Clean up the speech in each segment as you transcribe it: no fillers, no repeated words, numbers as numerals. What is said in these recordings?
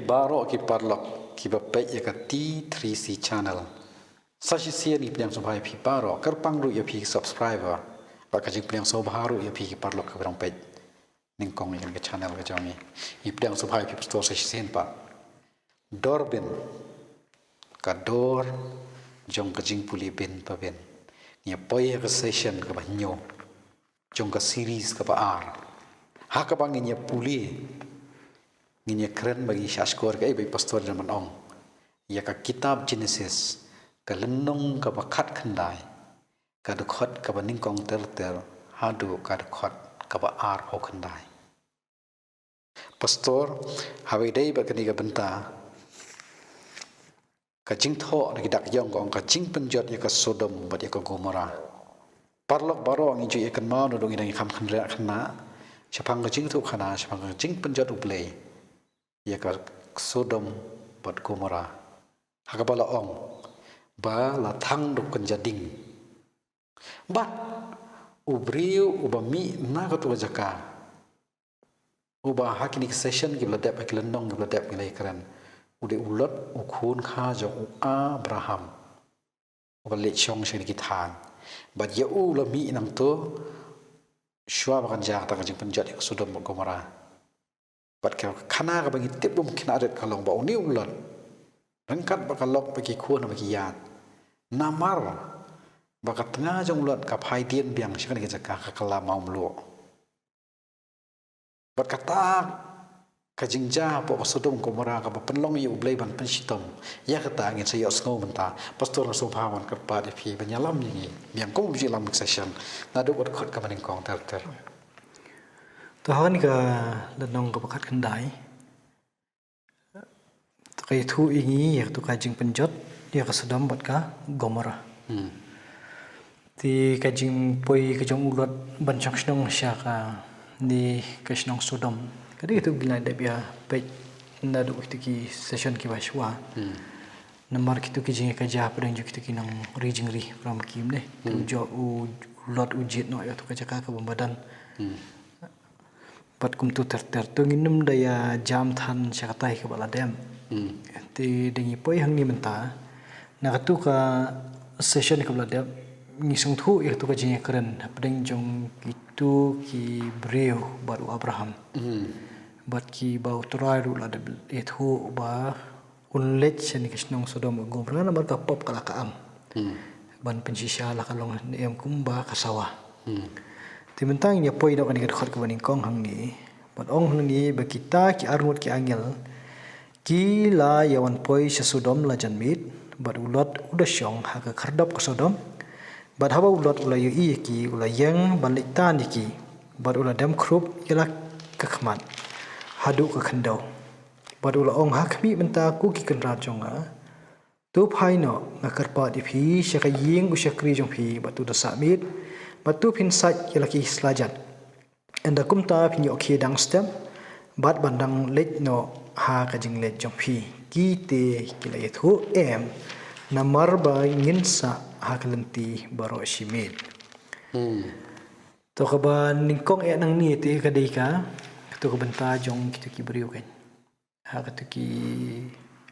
baro ki parlok ki bapet ya ka T3C channel. Sashi sia ni piliang sobai pi baro kerpang ru ya pi subscriber. Baka jing piliang sobaru ya pi ki parlok ka berang pet. Ningkong ikan ke channel ke jangi. I piliang sobai pi store sashi sien pa. Doorbin ka door jong ka jing puli bin pa bin. Nia poya ka session ka ba nyo. Jong ka series ka ba ar. Haka bang nia puli. Nia keren bagi syashkor ka ibai pastor zaman ong. Ya ka kitab Genesis ka lenong ka ba khat khandai. Ka dekhot ka ba ningkong ter hadu ka dekhot ka ba ar ho khandai. Pastor hawai dai ba kani ka benta. Ka jing tho na kidak yong kong ka jing penjot ya ka Sodom bat ya ka Gomora. Parlok baro ang inju ya kan mau no dong idang kham khandra khana. Syapang ka jing tho khana syapang ka jing penjot ublei. Ya ka Sodom bat Gomora. Hakabala ong ba la thang dok kan jading. Bat ubriu ubami na ka tu jaka. Uba hakini session ki bladap ki landong ki bladap ki lai kran. Udah ulat ukun kha jong Abraham balik chong sing kitan bat ya ulami nang to shwa bakan jak ta jing penjat ya Sodom Gomora bat ka khana ka bagi tip bum kina adet kalong ba uni ulat rengkat bakalok bagi khun bagi yat namar baka tengah jong ulat ka phai tien biang sing ki jaka ka kala mau mlu bat kata kajingja po Sodom Gomora ka penlong yu blai ban pensitom ya kata angin saya sngo menta pastor so pawan kerpa de pi banyalam ni biang ko ji lam session ngadu bot khot ka maning kong ter to han ka lenong ka pakat khandai to kai thu ingi ya to kajing penjot ya ka Sodom bot ka Gomora ti kajing poi ka jong ulat ban chak snong sya ka ni ka snong Sodom kadang itu gila ada biar baik nado itu ki session ki baswa namar kitu ki jinga kaja pedang ju kitu ki nang rijingri from kim deh tu jo u lot ujit no ya tu kaja ka badan pat kum tu ter tu nginum daya jam than syakatai ke bala dem ti dengi poi hang ni menta na tu ka session ke bala dem ngisung thu ya tu ka jinga keren pedang jong kitu ki breu baru Abraham bat ki bau turai ru la de ethu ba unlet chen ki snong Sodom Gomora na mar ka pop kala ka am ban pensisya la kalong em kumba kasawa ti mentang ya poi do kan ki khot ka baning kong hang ni bat ong hang ni ba kita ki arngot ki angel ki la yawan poi sa Sodom la janmit bat ulot udah syong ha ka khardap ka Sodom bat hawa ulot ula yu i ki ula yang balik tan ki bat ula dam krup ila ka khmat hadu ka khandau badula ong hakmi menta ku ki kan rajonga tu phaino ngakarpa di phi syaka ying u syakri jong phi batu da samit batu phin sat yalaki slajat enda kumta phi okhe dang stem bat bandang let no ha ka jing let jong phi ki te kila yethu em namar ba ngin sa ha kalenti baro shimit to ka ba ningkong e nang ni te ka dei ka tu ko benta jong kitu ki beriu kan ha tu ki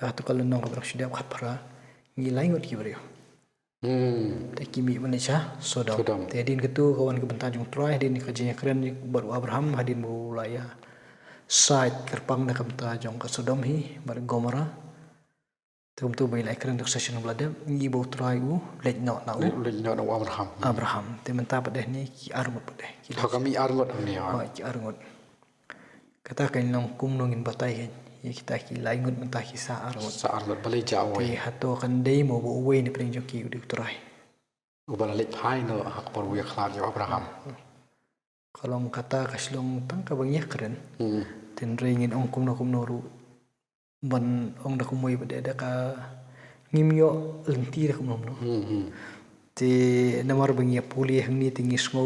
ha tu kalau nong ka sudah khat para ngilai ngot ki beriu te ki mi manisha Sodom te din ketu kawan ke benta jong try din ka jenya keren baru Abraham hadin mulaya site kerpang na kamta jong ka Sodom hi bar Gomora tu bai lai keren dok session blada ngi bo try u let no na Abraham te menta padeh ni ki arngot padeh ki kami arngot ni ha ki arngot kata kan long kum nongin batai ya kita ki laingut mentah kisah arngot balai jauh ti hato kan dei mo bo we ni pring joki udik turai ubala let phai no hak por we khlan jo Abraham kalau kata kaslong tang ka bang yakren ten ringin ong kum no ru ban ong da kumoi bade da ka ngimyo lenti da kum no ti namar bang ya puli hangni tingis ngo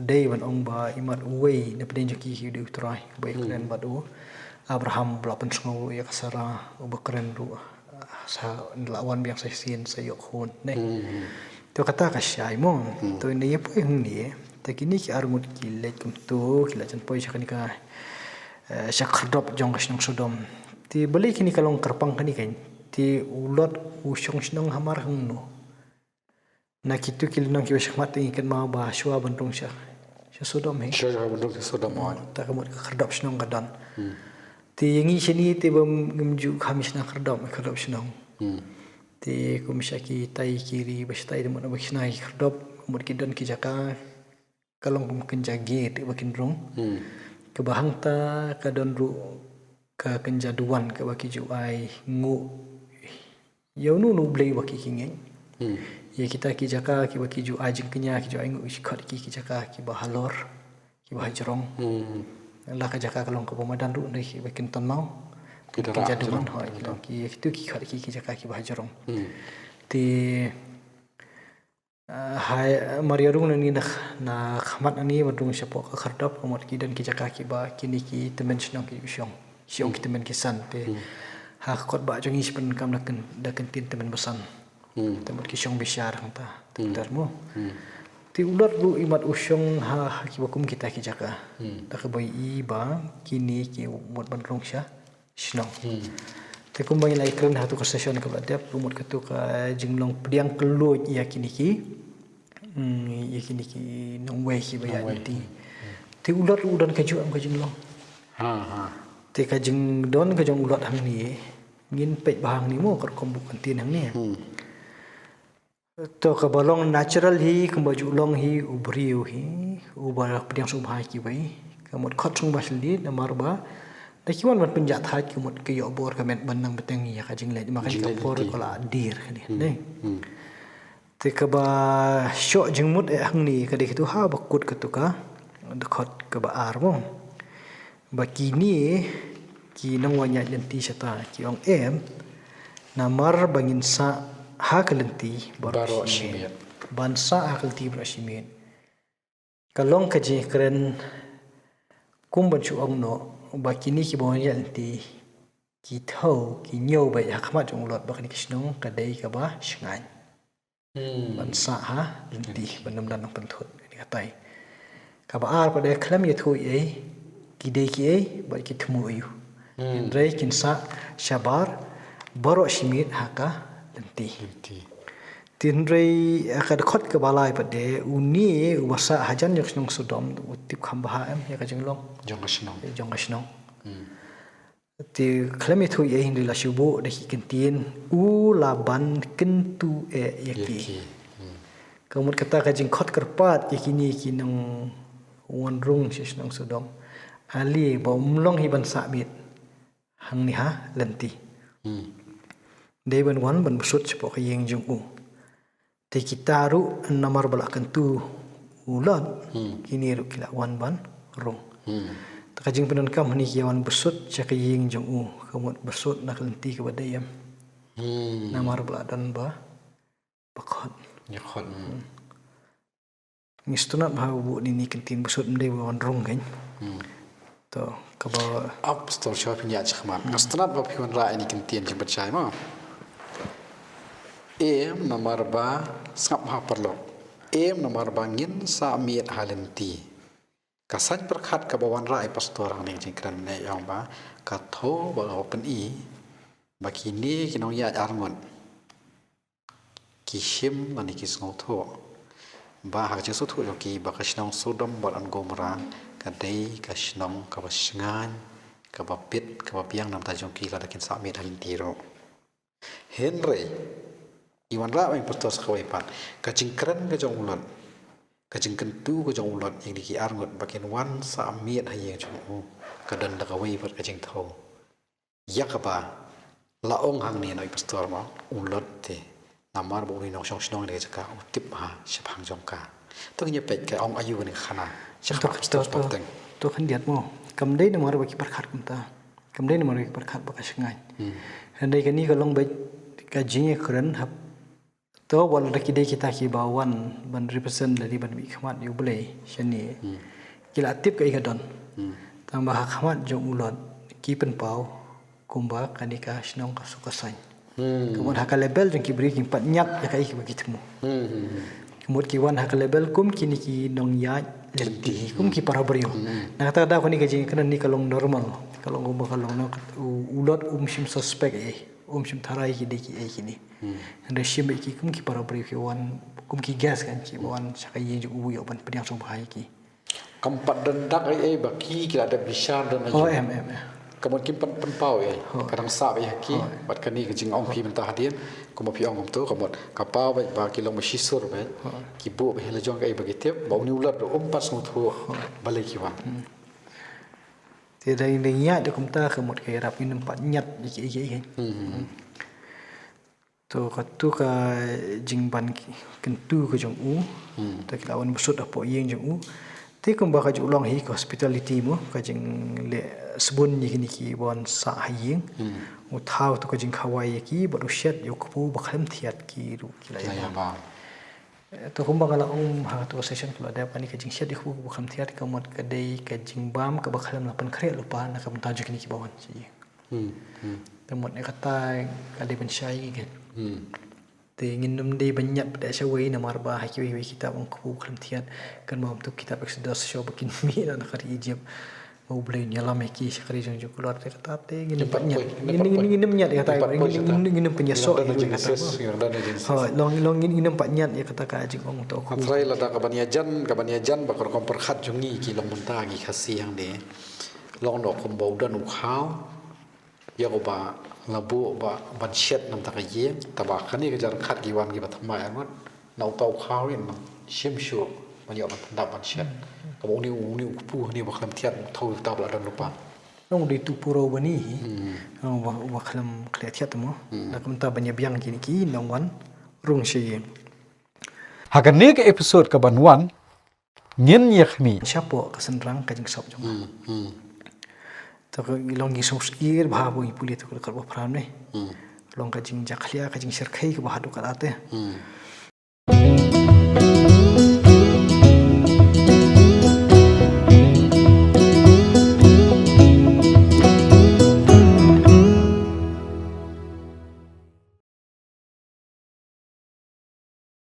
dei ban ong ba imat we na pring joki udik turai bai kren badu Abraham belapan sengaw ya kasara ubakren ru sa lawan biang sa sin sa yokhon ne to kata ka syai mo to ni po yung ni ta kini ki armut ki let kum to ki la chan po sa kanika sa khardop jong kasnong Sodom Ti beli kini kalong kerpang kani kan. Ti ulot usyong sinong hamar hang no. Na kitu kilinong kiwa syakmat ikan mau bah syua bentung syak. Syak sodom he. Syah bendung Sodom oi. Tak kemud kerdap sinong kadan. Ti yangi sini ti bam ngemju khamis na kerdap sinong. Ti kumsyaki tai kiri bastai demut na bakisnai kerdap kemud kidan ki jaka kalong kum kenjagi ti bakin rong. Kebahang ta kadon ru ka kenjaduan ka baki ju ai ngu yau nu blei baki kingen ya kita ki jaka ki baki ju ajing kenya ki ju ai ngu iskot ki jaka ki bahalor ki bahajrong la ka jaka kalong ka pamadan ru nei ki bakin ton mau kenjaduan hoi ki itu ki khot ki jaka ki bahajrong ti hai mariarung ni na khamat ani badung sepok ka khardap komot ki dan ki jaka ki ba kini ki temen snong ki syong siong kita men kisan te ha kot ba jongi sipen kam daken tin temen besan temen kisyong bisyar ta tentar mo ti ular bu imat usyong ha ki bakum kita ki jaka ta ka boy i ba kini ki mot ban rong sya snong te kum bang lai kren ha tu session ka badap umut ka tu ka jinglong pediang keluj ya kini ki nong wei ki ba ya ti ular udan ka ju am ka jinglong te ka jing don ka jong ulot hang ni ngin pet bahang ni mo kor kom bukan tin hang ni to ka balong natural hi ka baju long hi ubriu hi ubar pediang subha ki bai ka mot khot sung basli na marba da kiwan mat penjat ha ki mot ke yo bor ka met banang beteng ya ka jing le maka ka por ko la dir ni ne te ka ba syo jing mut hang ni ka de tu ha bakut ka tu ka khot ka ba ar mo bakini ki nang wanya lenti sata ki ong namar bangin sa hakalenti baro shimen bansa hakalti baro shimen kalong ka je kren kumban chu ong no bakini ki wanya lenti ki thau ki nyo ba ya khama jong lot bakani kisnong ka dei ka ba shngai bansa ha lenti banam dan penthut ni katai ka ba ar pa de khlam ye thu ye kidei ki ba ki thmu yu rei kinsa shabar baro shimit haka lenti tin rei akad khot ke balai pade uni wasa hajan yak snong sodom utip khamba am ya ka jinglong jong asnong ti klemi thu ye hindi la shubo de ki kentin u laban kentu yaki kamut kata ka jing khot kerpat yakini kinong wonrung sisnong sodom ali bomlong hiban sabit hang ni ha lenti dei ban wan ban busut sepok yeng jung u te kitaru namar balakan tu ulan kini ru kila wan ban rong takajing penan kam ni kiawan busut cak yeng jung u kamut busut nak lenti ke badayam namar baladan ba bakot Nyakot. Ngistunat bah bu ni kentin busut mdei wan rong kan to kaba Up store shop nya chkhman. Astnat ba phiwan ra ini kentian jing percaya ma. Nomor ba skap ha perlo. Nomor ba ngin sa miet halenti. Kasan perkhat ka bawan ra pastor ang ning jing kran ne yang ba ka tho ba open i bakini kinong ya arngon. Kishim mani kisngau tho. Ba ha jesu thu yoki ba kashnong Sodom ba an Gomora kadai kashnong ka basngan ka bapit ka bapiang nam ta jong ki la dakin sa mit halin tiro Henry iwan ra ang pastor sa kawaipan ka jingkran ka jong ulon ka jingkan tu ka jong ulon ing diki arngot bakin wan sa mit hayeng jong ka dan da kawai par ka jing tho yakaba laong hang ni noi pastor ma ulot te namar bo ni nong shong shnong le ka utip ha shapang jong ka to nya pet ka ong ayu ni khana to kan diat mo kam dei namar ba ki perkhat kumta kam dei namar ki perkhat ba ka shngai handai kan ni ka long ba ka jinge kran hap to wal da ki dei kita ki ba wan ban represent dari ban bi khmat yu blei shani kila tip ka igadon tambah khmat jong ulot ki pen pau kumba kanika shnong ka sukasai kemudian haka label jong ki beri ki pat nyap ya kai ki bagi temu Kemud ki wan hak label kum kini ki nong ya lenti kum ki para brio. Nah kata ada ko ni kajing kena ni kalong normal. Kalong gumba kalong nak ulot shim suspect shim tharai ki deki kini. Anda shim ki kum ki para brio ki wan kum ki gas kan ki wan sakai ye ju uyo ban pediang so bahai ki. Kampat dendak baki kira ada bisa dan Oh aja. Kemudian kimpan penpau kadang sab ki bat kani kajing ong pi mentah hadian kuma pi ong tu kemudian kapau ba kilong masisur ba ki bu ba hela jong bagi tiap bau ni ulat pas ngutu balik ki wan. Tiada yang niat dia kumta kemud kaya rapi nampak nyat iki. Tu katu ka jingban kentu ke jong u. Tak lawan besut apa yang jong u. Ti kumba ka ulang hi ke hospitality mo ka jing le sebun ni ki bon sa haying. U thau tu ka jing khawai ki baru syat yo ku bakam thiat ki ru ki la ya ba. Tu kumba kala ha tu session kala ada pani ka jing syat ku bakam thiat ka mod ka dei ka jing bam ka bakam lapan kre lupa na ka tajuk ni ki bawan si. Temot ni kata ada pensyai kan. Te ingin dei banyak pada syawai na marba hakiwi kitab ang ku bakam thiat kan mau tu kitab Exodus show bakin mi na kari Egypt mau beli nyalam ki sekali jong jong keluar te kata te ingin banyak ingin nyat kata ingin penyesok kata long ingin nyat ya kata ka jing ong to ku Matrai la da kabaniajan bakor kom perkhat jongi ki long mentah gi khasi yang de long no kom bau dan ukhau ya ko ba labu ba ban shet nam ta ye taba khani ke jar khat gi wan gi bathma anot nau tau khau in shim shu man yo ban ban shet ka bo ni pu ni ba khlam thiat thau ta bla dan lupa long di tu puro bani wa khlam khle thiat mo na kam ta banya biang ki ki nong wan rung shi Hakane ke episode ka banwan ngin yakhmi siapo ka senrang ka jing sop jong to long gi song skir bha bo puli to ka ba pram ne long ka jing jakhlia ka jing serkhai ka ba hadu ka ate